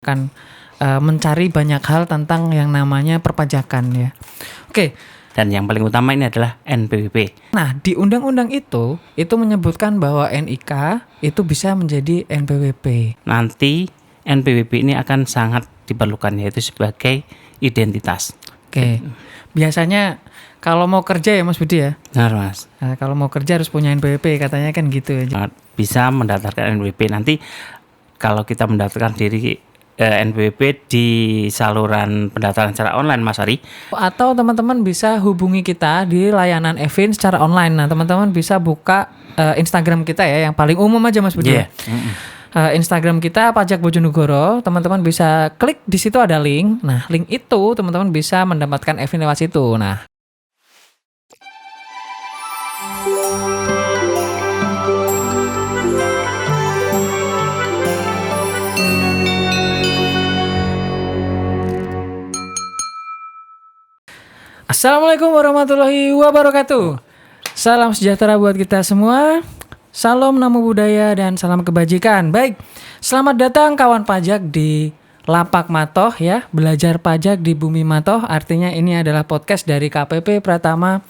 akan mencari banyak hal tentang yang namanya perpajakan ya. Oke. Dan yang paling utama ini adalah NPWP. Nah, di undang-undang itu menyebutkan bahwa NIK itu bisa menjadi NPWP. Nanti NPWP ini akan sangat diperlukan, yaitu sebagai identitas. Oke. Biasanya kalau mau kerja ya Mas Budi ya. Benar Mas. Nah, kalau mau kerja harus punya NPWP katanya kan gitu. Bisa mendaftarkan NPWP. Nanti kalau kita mendaftarkan diri NPWP di saluran pendaftaran secara online Mas Ari. Atau teman-teman bisa hubungi kita di layanan Evin secara online. Nah, teman-teman bisa buka Instagram kita ya, yang paling umum aja Mas Budi. Instagram kita Pajak Bojonegoro, teman-teman bisa klik di situ ada link. Nah, link itu teman-teman bisa mendapatkan Evin lewat situ. Nah, Assalamualaikum warahmatullahi wabarakatuh. Salam sejahtera buat kita semua. Salam namo budaya dan salam kebajikan. Baik, selamat datang kawan pajak di Lapak Matoh ya. Belajar pajak di Bumi Matoh. Artinya ini adalah podcast dari KPP Pratama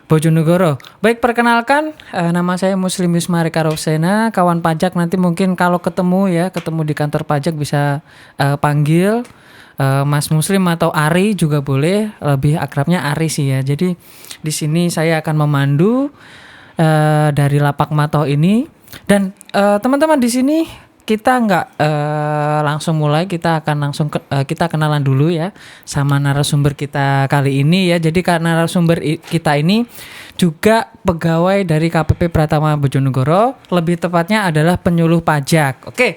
Bojonegoro. Baik, perkenalkan nama saya Muslim Yusma Reka Rosena. Kawan pajak nanti mungkin kalau ketemu di kantor pajak bisa panggil Mas Muslim atau Ari juga boleh, lebih akrabnya Ari sih ya. Jadi di sini saya akan memandu dari Lapak Matoh ini, dan teman-teman di sini kita nggak langsung mulai, kita akan langsung kita kenalan dulu ya sama narasumber kita kali ini ya. Jadi narasumber kita ini juga pegawai dari KPP Pratama Bojonegoro, lebih tepatnya adalah penyuluh pajak. Oke,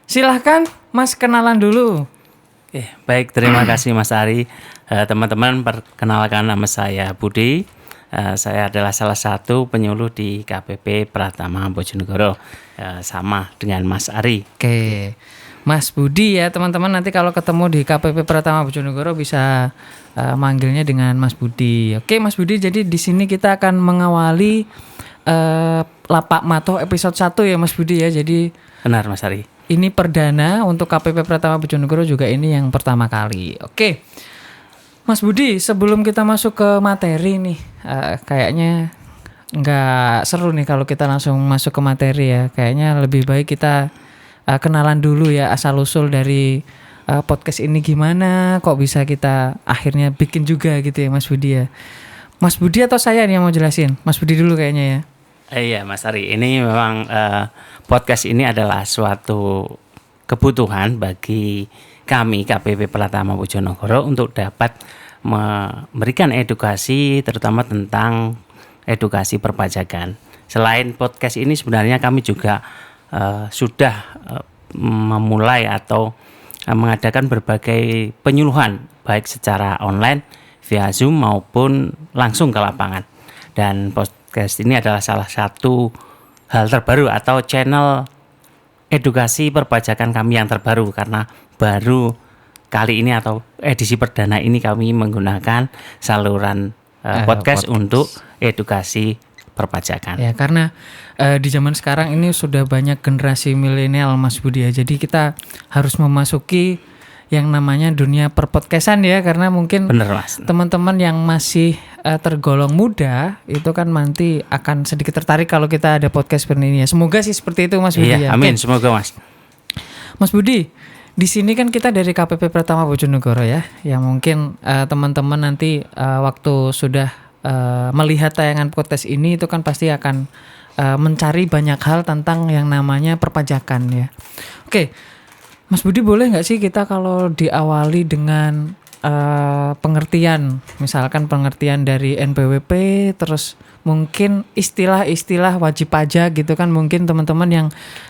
silahkan Mas kenalan dulu. Baik, terima kasih Mas Ari. Teman-teman, perkenalkan nama saya Budi. Saya adalah salah satu penyuluh di KPP Pratama Bojonegoro, sama dengan Mas Ari. Oke, Mas Budi ya teman-teman, nanti kalau ketemu di KPP Pratama Bojonegoro bisa manggilnya dengan Mas Budi. Oke Mas Budi, jadi di sini kita akan mengawali Lapak Matoh episode 1 ya Mas Budi ya. Jadi benar Mas Ari. Ini perdana untuk KPP Pratama Bojonegoro, juga ini yang pertama kali. Oke, Mas Budi, sebelum kita masuk ke materi nih, kayaknya nggak seru nih kalau kita langsung masuk ke materi ya. Kayaknya lebih baik kita kenalan dulu ya, asal-usul dari podcast ini gimana, kok bisa kita akhirnya bikin juga gitu ya Mas Budi ya. Mas Budi atau saya nih yang mau jelasin? Mas Budi dulu kayaknya ya. Iya Mas Ari, ini memang podcast ini adalah suatu kebutuhan bagi kami KPP Pratama Bojonegoro untuk dapat memberikan edukasi, terutama tentang edukasi perpajakan. Selain podcast ini sebenarnya kami juga sudah memulai atau mengadakan berbagai penyuluhan baik secara online, via Zoom maupun langsung ke lapangan. Dan podcast ini adalah salah satu hal terbaru atau channel edukasi perpajakan kami yang terbaru, karena baru kali ini atau edisi perdana ini kami menggunakan saluran podcast untuk edukasi perpajakan. Ya, karena di zaman sekarang ini sudah banyak generasi milenial Mas Budi ya. Jadi kita harus memasuki yang namanya dunia perpodcastan ya, karena mungkin bener, Mas. Teman-teman yang masih tergolong muda itu kan nanti akan sedikit tertarik kalau kita ada podcast seperti ini ya. Semoga sih seperti itu Mas Budi ya. Amin, semoga Mas. Mas Budi, di sini kan kita dari KPP Pratama Bojonegoro ya, yang mungkin teman-teman nanti waktu sudah melihat tayangan podcast ini itu kan pasti akan mencari banyak hal tentang yang namanya perpajakan ya. Oke, Mas Budi boleh nggak sih kita kalau diawali dengan pengertian, misalkan pengertian dari NPWP, terus mungkin istilah-istilah wajib pajak gitu kan, mungkin teman-teman yang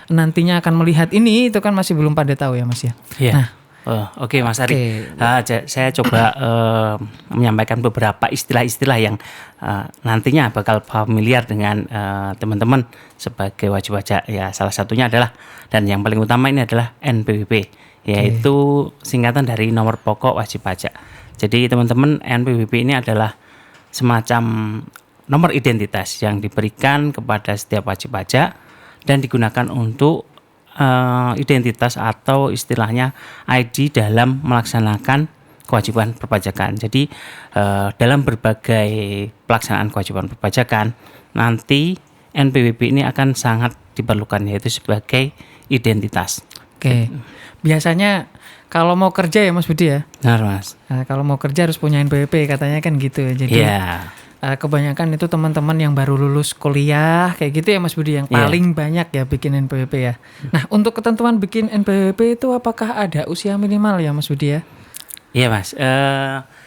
nantinya akan melihat ini itu kan masih belum pada tahu ya Mas ya. Iya. Nah, Oke Mas Ari, saya coba menyampaikan beberapa istilah-istilah yang nantinya bakal familiar dengan teman-teman sebagai wajib pajak ya. Salah satunya adalah, dan yang paling utama ini adalah NPWP, yaitu singkatan dari nomor pokok wajib pajak. Jadi teman-teman, NPWP ini adalah semacam nomor identitas yang diberikan kepada setiap wajib pajak dan digunakan untuk identitas atau istilahnya ID dalam melaksanakan kewajiban perpajakan. Jadi dalam berbagai pelaksanaan kewajiban perpajakan nanti NPWP ini akan sangat diperlukan, yaitu sebagai identitas. Oke. Biasanya kalau mau kerja ya Mas Budi ya. Benar Mas. Kalau mau kerja harus punya NPWP katanya kan gitu. Jadi kebanyakan itu teman-teman yang baru lulus kuliah kayak gitu ya Mas Budi yang paling banyak ya bikin NPWP ya. Nah, untuk ketentuan bikin NPWP itu apakah ada usia minimal ya Mas Budi ya? Iya Mas.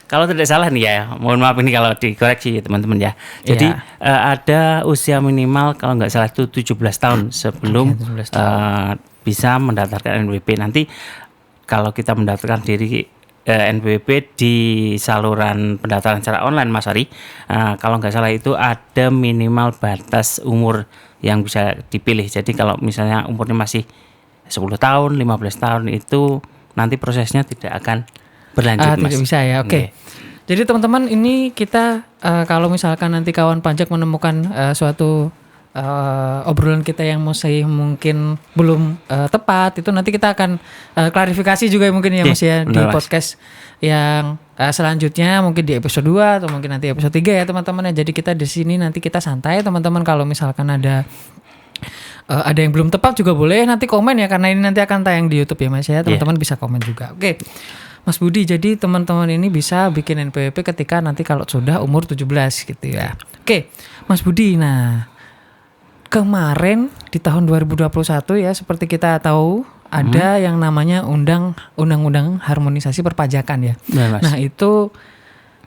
Kalau tidak salah nih ya, mohon maaf ini kalau dikoreksi teman-teman ya. Jadi ada usia minimal kalau nggak salah itu 17 tahun sebelum 17 tahun. bisa mendaftarkan NPWP. Nanti kalau kita mendaftarkan diri NPWP di saluran pendaftaran secara online Mas Ari, kalau nggak salah itu ada minimal batas umur yang bisa dipilih. Jadi kalau misalnya umurnya masih 10 tahun, 15 tahun itu nanti prosesnya tidak akan berlanjut Mas. Tidak bisa ya, oke. Jadi teman-teman ini kita kalau misalkan nanti kawan pajak menemukan suatu obrolan kita yang masih mungkin belum tepat, itu nanti kita akan klarifikasi juga mungkin ya Mas ya di podcast yang selanjutnya, mungkin di episode 2 atau mungkin nanti episode 3 ya teman-teman ya. Jadi kita di sini nanti kita santai teman-teman, kalau misalkan ada yang belum tepat juga boleh nanti komen ya, karena ini nanti akan tayang di YouTube ya Mas ya. Teman-teman bisa komen juga. Oke. Mas Budi, jadi teman-teman ini bisa bikin NPWP ketika nanti kalau sudah umur 17 gitu ya. Oke, Mas Budi, nah kemarin di tahun 2021 ya seperti kita tahu ada yang namanya Undang-Undang Harmonisasi Perpajakan ya. Nah itu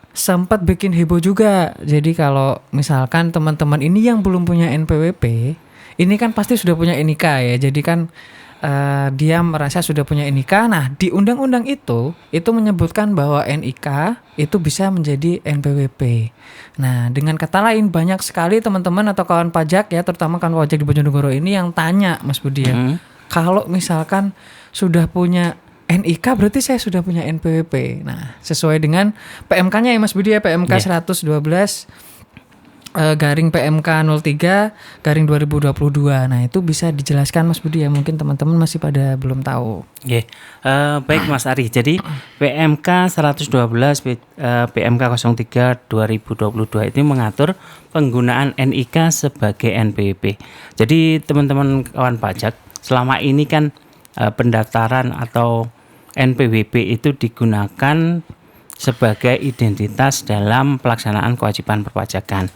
sempat bikin heboh juga. Jadi kalau misalkan teman-teman ini yang belum punya NPWP, ini kan pasti sudah punya NIK ya. Jadi kan dia merasa sudah punya NIK. Nah di undang-undang itu menyebutkan bahwa NIK itu bisa menjadi NPWP. Nah dengan kata lain banyak sekali teman-teman atau kawan pajak ya, terutama kawan pajak di Bojonegoro ini yang tanya Mas Budi ya, kalau misalkan sudah punya NIK berarti saya sudah punya NPWP. Nah sesuai dengan PMK-nya ya Mas Budi ya, PMK 112 garing PMK 03 garing 2022. Nah itu bisa dijelaskan Mas Budi ya, mungkin teman-teman masih pada belum tahu. Baik Mas Ari, jadi PMK 112 PMK 03 2022 itu mengatur penggunaan NIK sebagai NPWP. Jadi teman-teman kawan pajak, selama ini kan pendaftaran atau NPWP itu digunakan sebagai identitas dalam pelaksanaan kewajiban perpajakan.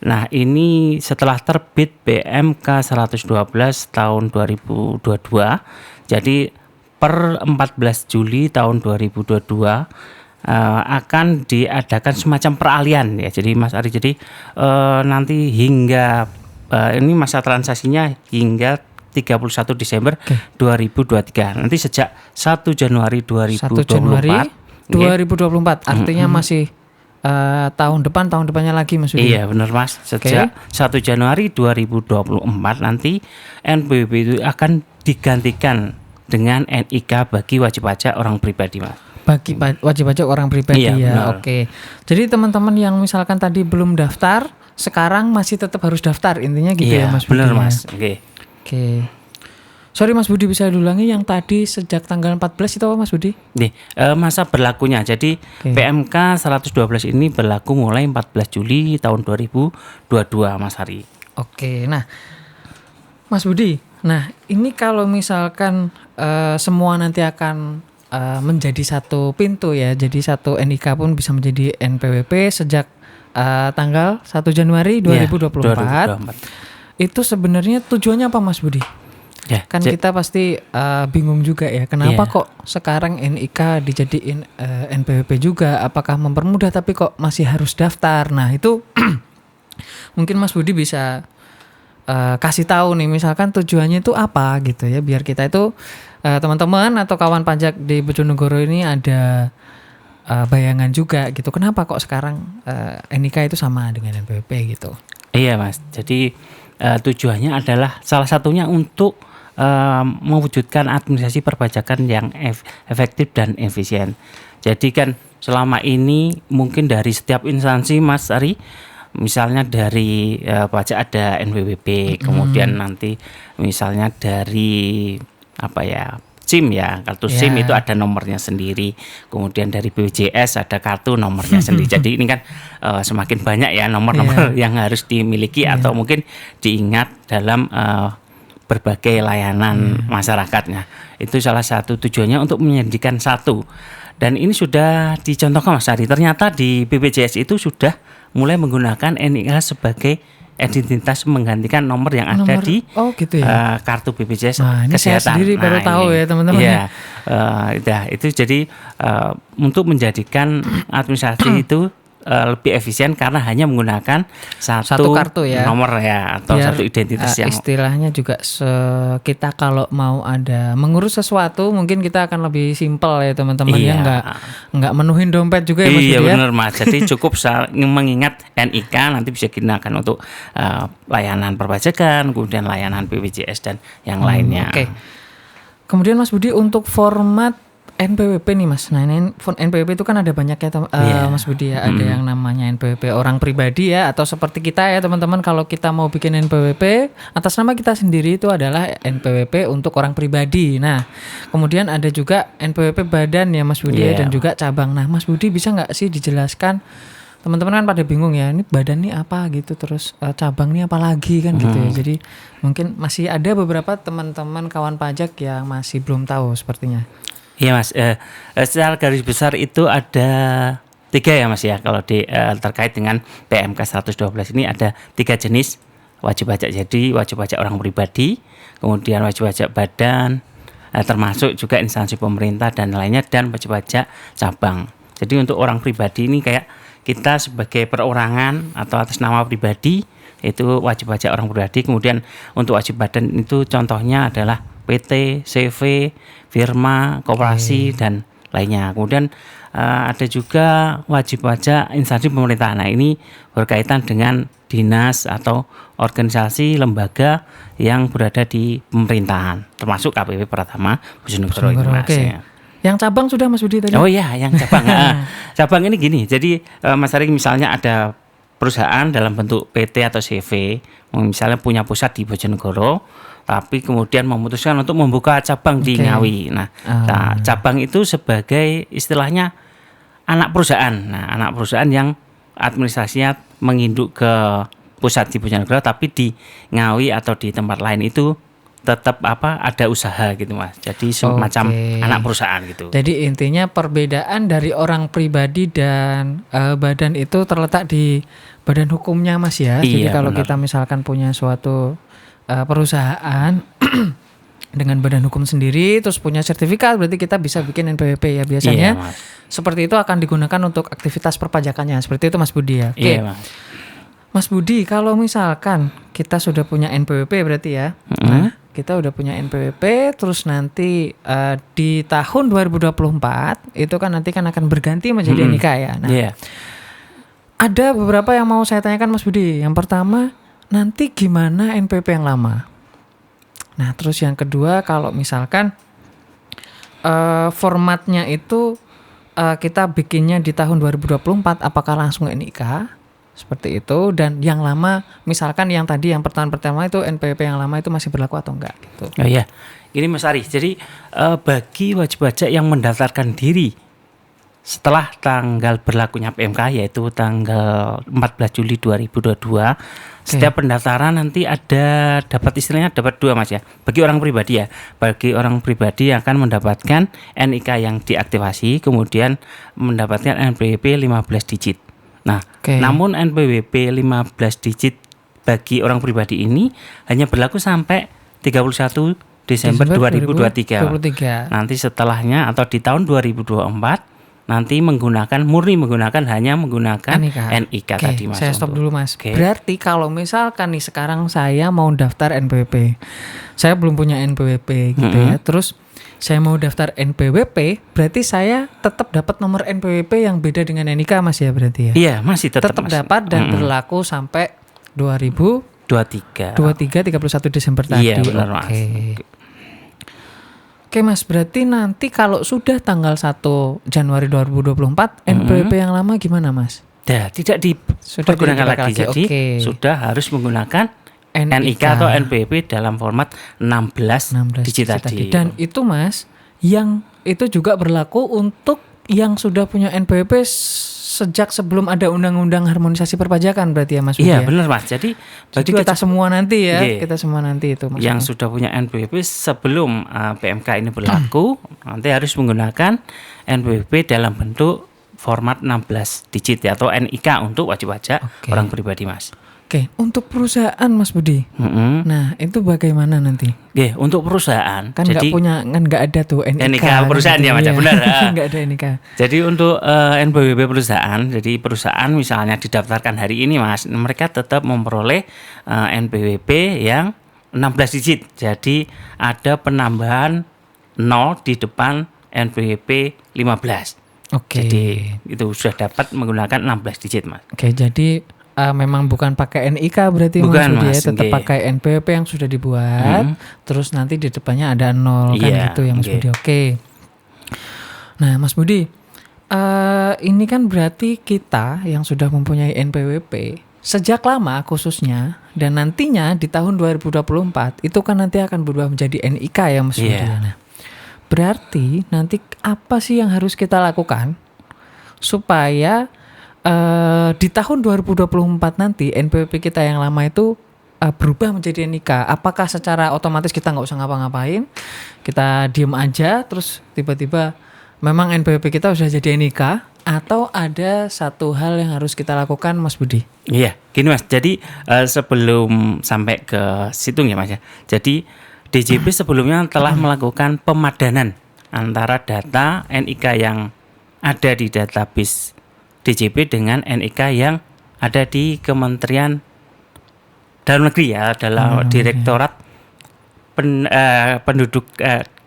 Nah, ini setelah terbit PMK 112 tahun 2022, jadi per 14 Juli tahun 2022 akan diadakan semacam peralihan ya. Jadi Mas Ari, jadi nanti hingga ini masa transaksinya hingga 31 Desember 2023. Nanti sejak 1 Januari 2024 2024 artinya masih tahun depannya lagi Mas Budi. Iya benar Mas. Sejak 1 Januari 2024 nanti NPWP itu akan digantikan dengan NIK bagi wajib pajak orang pribadi Mas. Bagi wajib pajak orang pribadi ya. Oke. Jadi teman-teman yang misalkan tadi belum daftar, sekarang masih tetap harus daftar, intinya gitu ya Mas Budi. Benar Mas. Oke. Sorry Mas Budi, bisa diulangi yang tadi sejak tanggal 14 itu apa Mas Budi? Masa berlakunya. Jadi PMK 112 ini berlaku mulai 14 Juli tahun 2022 Mas Hari. Oke. Nah Mas Budi, nah ini kalau misalkan semua nanti akan menjadi satu pintu ya. Jadi satu NIK pun bisa menjadi NPWP sejak tanggal 1 Januari 2024. Itu sebenarnya tujuannya apa Mas Budi? Kan kita pasti bingung juga ya, kenapa kok sekarang NIK dijadiin NPWP juga, apakah mempermudah tapi kok masih harus daftar. Nah itu mungkin Mas Budi bisa kasih tahu nih, misalkan tujuannya itu apa gitu ya, biar kita itu teman-teman atau kawan pajak di Bojonegoro ini ada bayangan juga gitu, kenapa kok sekarang NIK itu sama dengan NPWP gitu. Iya Mas, jadi tujuannya adalah salah satunya untuk mewujudkan administrasi perpajakan yang efektif dan efisien. Jadi kan selama ini mungkin dari setiap instansi Mas Ari misalnya dari pajak ada NPWP, kemudian nanti misalnya dari apa ya, SIM ya, kartu SIM itu ada nomornya sendiri, kemudian dari BPJS ada kartu nomornya sendiri. Jadi ini kan semakin banyak ya nomor-nomor yang harus dimiliki atau mungkin diingat dalam berbagai layanan masyarakatnya. Itu salah satu tujuannya untuk menjadikan satu. Dan ini sudah dicontohkan Mas Ari. Ternyata di BPJS itu sudah mulai menggunakan NIK sebagai identitas menggantikan nomor yang ada di gitu ya? kartu BPJS ini kesehatan. saya sendiri baru tahu ya teman-teman. Iya, itu jadi untuk menjadikan administrasi itu lebih efisien karena hanya menggunakan satu kartu ya, nomor ya, atau biar, satu identitas yang istilahnya juga kita kalau mau ada mengurus sesuatu mungkin kita akan lebih simpel ya teman-teman. Ya nggak menuhin dompet juga ya Mas Budi. Iya benar Mas, jadi cukup mengingat NIK nanti bisa digunakan untuk layanan perpajakan, kemudian layanan BPJS dan yang lainnya. Kemudian Mas Budi untuk format NPWP nih Mas. Nah ini NPWP itu kan ada banyak ya Mas Budi ya. Ada yang namanya NPWP orang pribadi ya, atau seperti kita ya teman-teman, kalau kita mau bikin NPWP atas nama kita sendiri itu adalah NPWP untuk orang pribadi. Nah kemudian ada juga NPWP badan ya Mas Budi ya, dan juga cabang. Nah Mas Budi bisa nggak sih dijelaskan, teman-teman kan pada bingung ya, ini badan nih apa gitu, terus cabang nih apa lagi kan gitu ya. Jadi mungkin masih ada beberapa teman-teman kawan pajak yang masih belum tahu sepertinya. Iya Mas, secara garis besar itu ada 3 ya Mas ya. Kalau terkait dengan PMK 112 ini ada 3 jenis wajib pajak. Jadi wajib pajak orang pribadi, kemudian wajib pajak badan, termasuk juga instansi pemerintah dan lainnya, dan wajib pajak cabang. Jadi untuk orang pribadi ini kayak kita sebagai perorangan atau atas nama pribadi itu wajib pajak orang pribadi. Kemudian untuk wajib badan itu contohnya adalah PT, CV, firma, koperasi dan lainnya. Kemudian ada juga wajib pajak instansi pemerintahan. Nah ini berkaitan dengan dinas atau organisasi lembaga yang berada di pemerintahan, termasuk KPP Pratama Bojonegoro ini Mas. Yang cabang sudah Mas Budi tadi? Oh iya, yang cabang. Cabang ini gini, jadi Mas Ari misalnya ada perusahaan dalam bentuk PT atau CV, misalnya punya pusat di Bojonegoro, tapi kemudian memutuskan untuk membuka cabang di Ngawi. Nah, cabang itu sebagai istilahnya anak perusahaan. Nah, anak perusahaan yang administrasinya menginduk ke pusat di Bojonegoro, tapi di Ngawi atau di tempat lain itu tetap ada usaha gitu Mas. Jadi semacam anak perusahaan gitu. Jadi intinya perbedaan dari orang pribadi dan badan itu terletak di badan hukumnya Mas ya. Jadi kalau kita misalkan punya suatu perusahaan dengan badan hukum sendiri terus punya sertifikat, berarti kita bisa bikin NPWP ya biasanya. Seperti itu akan digunakan untuk aktivitas perpajakannya. Seperti itu Mas Budi ya. Oke. Mas Budi, kalau misalkan kita sudah punya NPWP berarti ya. Nah, kita udah punya NPWP, terus nanti di tahun 2024 itu kan nanti kan akan berganti menjadi NIK ya. Nah, ada beberapa yang mau saya tanyakan Mas Budi. Yang pertama, nanti gimana NPWP yang lama? Nah, terus yang kedua, kalau misalkan formatnya itu kita bikinnya di tahun 2024, apakah langsung NIK? Seperti itu. Dan yang lama, misalkan yang tadi yang pertama itu NPWP yang lama itu masih berlaku atau enggak gitu. Oh iya, ini Mas Ari, jadi bagi wajib pajak yang mendaftarkan diri setelah tanggal berlakunya PMK yaitu tanggal 14 Juli 2022, setiap pendaftaran nanti dapat istilahnya dapat 2 Mas ya. Bagi orang pribadi ya, bagi orang pribadi akan mendapatkan NIK yang diaktifasi, kemudian mendapatkan NPWP 15 digit. Nah, namun NPWP 15 digit bagi orang pribadi ini hanya berlaku sampai 31 Desember 2023. Nanti setelahnya atau di tahun 2024 nanti murni menggunakan NIK tadi Mas. Saya stop dulu Mas. Berarti kalau misalkan nih sekarang saya mau daftar NPWP, saya belum punya NPWP gitu ya. Terus saya mau daftar NPWP, berarti saya tetap dapat nomor NPWP yang beda dengan NIK Mas ya berarti ya? Iya, masih tetap dapat dan berlaku sampai 2023 31 Desember tadi. Iya, benar Mas. Oke Mas, berarti nanti kalau sudah tanggal 1 Januari 2024 NPWP yang lama gimana Mas? tidak dipergunakan lagi. Jadi sudah harus menggunakan NIK atau NPWP dalam format 16 digit tadi. Dan itu Mas, yang itu juga berlaku untuk yang sudah punya NPWP sejak sebelum ada undang-undang harmonisasi perpajakan berarti ya Mas Budi. Iya benar Mas. Jadi kita semua nanti ya, kita semua nanti itu maksudnya. Yang sudah punya NPWP sebelum PMK ini berlaku nanti harus menggunakan NPWP dalam bentuk format 16 digit ya, atau NIK untuk wajib pajak orang pribadi Mas. Oke, untuk perusahaan Mas Budi. Nah, itu bagaimana nanti? Untuk perusahaan kan nggak ada tuh NIK perusahaan gitu, ya Mas, benar. Nggak ada NIK. Jadi untuk NPWP perusahaan, jadi perusahaan misalnya didaftarkan hari ini Mas, mereka tetap memperoleh NPWP yang 16 digit. Jadi ada penambahan 0 di depan NPWP 15. Jadi itu sudah dapat menggunakan 16 digit Mas. Jadi memang bukan pakai NIK berarti bukan, Mas Budi ya, tetap pakai NPWP yang sudah dibuat, terus nanti di depannya ada 0 kan gitu ya Mas Budi. Nah Mas Budi, ini kan berarti kita yang sudah mempunyai NPWP sejak lama khususnya, dan nantinya di tahun 2024 itu kan nanti akan berubah menjadi NIK ya Mas Budi. Nah, berarti nanti apa sih yang harus kita lakukan supaya di tahun 2024 nanti NPWP kita yang lama itu berubah menjadi NIK? Apakah secara otomatis kita nggak usah ngapa-ngapain, kita diem aja terus tiba-tiba memang NPWP kita sudah jadi NIK, atau ada satu hal yang harus kita lakukan Mas Budi? Iya, gini Mas. Jadi sebelum sampai ke situ ya Mas ya. Jadi DJP sebelumnya telah melakukan pemadanan antara data NIK yang ada di database DJP dengan NIK yang ada di Kementerian Dalam Negeri ya, dalam Direktorat Penduduk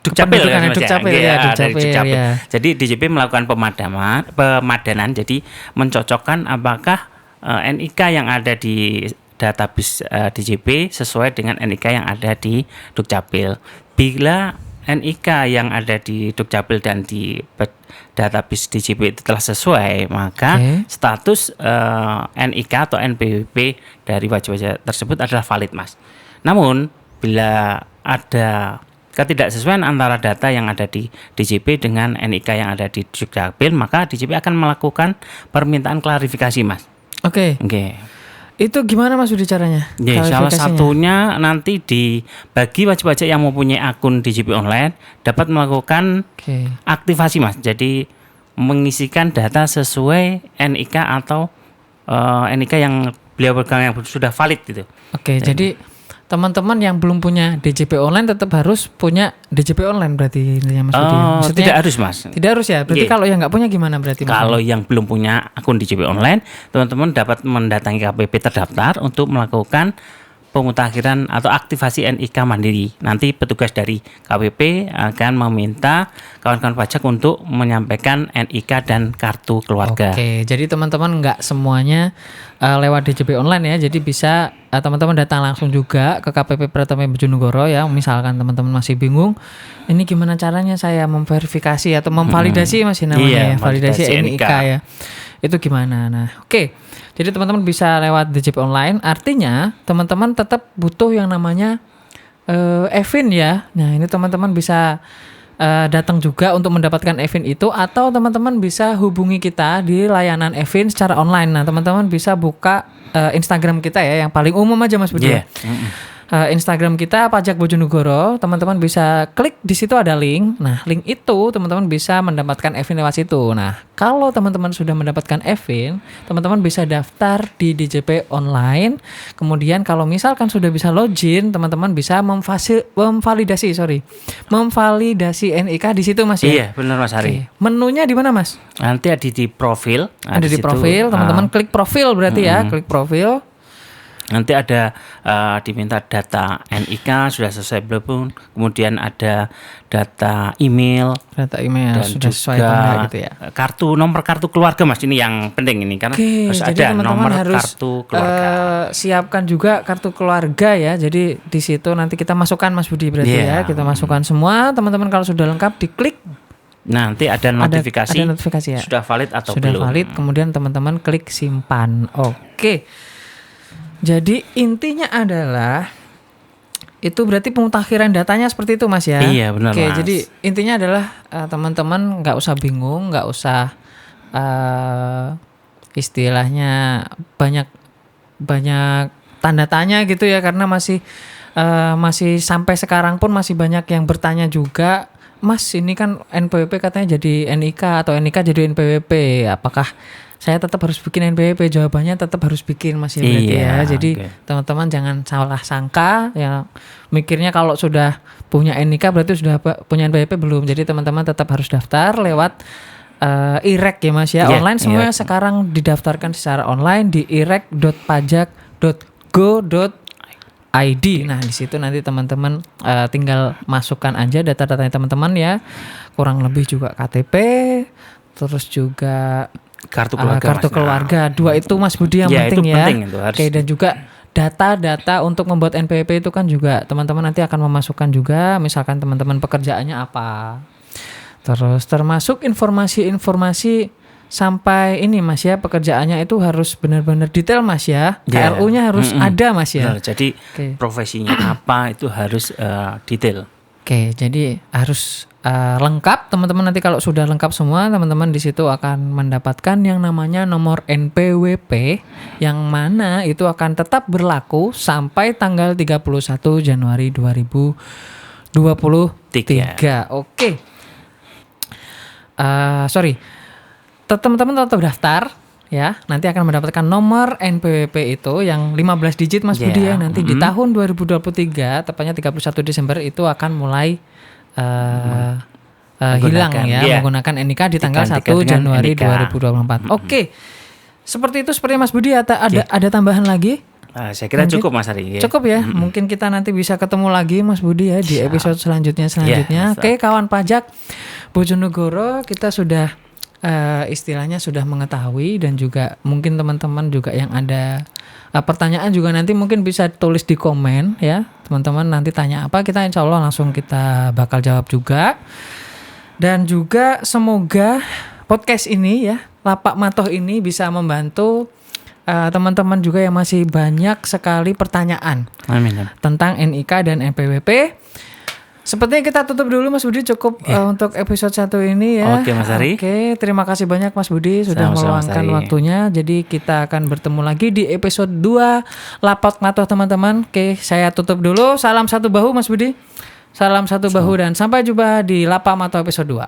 Dukcapil ya, Dukcapil. Jadi DJP melakukan pemadanan, jadi mencocokkan apakah NIK yang ada di database DJP sesuai dengan NIK yang ada di Dukcapil. Bila NIK yang ada di Dukcapil dan di database DJP itu telah sesuai, maka status NIK atau NPWP dari wajib pajak tersebut adalah valid Mas. Namun bila ada ketidaksesuaian antara data yang ada di DJP dengan NIK yang ada di Dukcapil, maka DJP akan melakukan permintaan klarifikasi Mas. Oke. Itu gimana Mas Budi caranya? Salah satunya nanti bagi wajib pajak yang mempunyai akun DJP online dapat melakukan aktivasi Mas. Jadi mengisikan data sesuai NIK atau NIK yang beliau pegang yang sudah valid gitu. Jadi teman-teman yang belum punya DJP online tetap harus punya DJP online berarti intinya Mas Budi. Maksudnya, tidak harus Mas. Tidak harus ya. Berarti kalau yang nggak punya gimana berarti Mas? Kalau yang belum punya akun DJP online, teman-teman dapat mendatangi KPP terdaftar untuk melakukan pemutakhiran atau aktivasi NIK mandiri. Nanti petugas dari KPP akan meminta kawan-kawan pajak untuk menyampaikan NIK dan kartu keluarga. Jadi teman-teman nggak semuanya lewat DJP online ya. Jadi bisa teman-teman datang langsung juga ke KPP Pratama Bojonegoro ya. Misalkan teman-teman masih bingung, ini gimana caranya saya memverifikasi atau memvalidasi masih namanya validasi NIK ya. Itu gimana? Nah, jadi teman-teman bisa lewat DJP online. Artinya teman-teman tetap butuh yang namanya EVIN ya. Nah, ini teman-teman bisa datang juga untuk mendapatkan EVIN itu, atau teman-teman bisa hubungi kita di layanan EVIN secara online. Nah, teman-teman bisa buka Instagram kita ya, yang paling umum aja Mas Budi. Instagram kita Pajak Bojonegoro, teman-teman bisa klik di situ ada link. Nah, link itu teman-teman bisa mendapatkan EVIN lewat situ. Nah, kalau teman-teman sudah mendapatkan EVIN, teman-teman bisa daftar di DJP online. Kemudian kalau misalkan sudah bisa login, teman-teman bisa memvalidasi NIK di situ Mas ya. Iya, benar Mas Hari. Menunya di mana Mas? Nanti ada di profil. Ada di profil, teman-teman klik profil berarti ya, klik profil. Nanti ada diminta data NIK sudah selesai belum, kemudian ada data email dan juga sudah sesuai gitu ya. Nomor kartu keluarga Mas, ini yang penting ini karena harus ada nomor kartu keluarga. Siapkan juga kartu keluarga ya. Jadi di situ nanti kita masukkan Mas Budi berarti ya. Kita masukkan semua, teman-teman kalau sudah lengkap diklik Nanti ada notifikasi, ada notifikasi ya. sudah valid atau Sudah belum. valid, kemudian teman-teman klik simpan. Oke. Jadi intinya adalah itu berarti pemutakhiran datanya seperti itu Mas ya. Iya, benar, Oke, Mas. jadi intinya adalah teman-teman nggak usah bingung, nggak usah istilahnya banyak tanda tanya gitu ya, karena masih sampai sekarang pun masih banyak yang bertanya juga, Mas ini kan NPWP katanya jadi NIK atau NIK jadi NPWP, apakah saya tetap harus bikin NPWP? Jawabannya tetap harus bikin Mas ya, berarti Iya, ya. Jadi oke. teman-teman jangan salah sangka ya, mikirnya kalau sudah punya NIK berarti sudah punya NPWP, belum. Jadi teman-teman tetap harus daftar lewat IREK ya Mas ya, Iya, online semuanya iya. sekarang didaftarkan secara online di irek.pajak.go.id. Nah, di situ nanti teman-teman tinggal masukkan aja data-datanya teman-teman ya. Kurang lebih juga KTP, terus juga Kartu keluarga. kartu Mas. keluarga. Dua itu Mas Budi yang Ya, penting itu ya. penting itu, harus. Oke, dan juga data-data untuk membuat NPWP itu kan juga teman-teman nanti akan memasukkan juga, misalkan teman-teman pekerjaannya apa. Terus termasuk informasi-informasi sampai ini Mas ya, pekerjaannya itu harus benar-benar detail Mas ya. Ya. KRU-nya harus ada Mas ya. Benar, jadi Oke. profesinya apa itu harus detail. Oke, jadi harus lengkap teman-teman. Nanti kalau sudah lengkap semua, teman-teman di situ akan mendapatkan yang namanya nomor NPWP, yang mana itu akan tetap berlaku sampai tanggal 31 Januari 2023. Oke. Teman-teman tetap daftar ya. Nanti akan mendapatkan nomor NPWP itu yang 15 digit Mas Ya, Budi ya. Nanti di tahun 2023, tepatnya 31 Desember itu akan mulai hilang ya, iya. menggunakan NIK di tanggal 1 Digantikan dengan Januari NIK. 2024. Oke. Seperti itu seperti Mas Budi, ada tambahan lagi? Saya kira Mungkin cukup Mas Ari. Cukup ya. Mungkin kita nanti bisa ketemu lagi Mas Budi ya di episode selanjutnya. Ya, Oke, kawan pajak Bojonegoro, kita sudah istilahnya sudah mengetahui, dan juga mungkin teman-teman juga yang ada pertanyaan juga nanti mungkin bisa tulis di komen ya. Teman-teman nanti tanya apa, kita insya Allah langsung kita bakal jawab juga. Dan juga semoga podcast ini ya, Lapak Matoh ini bisa membantu teman-teman juga yang masih banyak sekali pertanyaan Amin. tentang NIK dan NPWP. Sepertinya kita tutup dulu Mas Budi, cukup untuk episode 1 ini ya. Oke, Mas Ari. Oke, terima kasih banyak Mas Budi sudah Sama-sama, Mas meluangkan Ari. waktunya. Jadi kita akan bertemu lagi di episode 2 Lapak Matoh teman-teman. Oke, saya tutup dulu. Salam satu bahu Mas Budi. Salam satu bahu dan sampai jumpa di Lapak Matoh episode 2.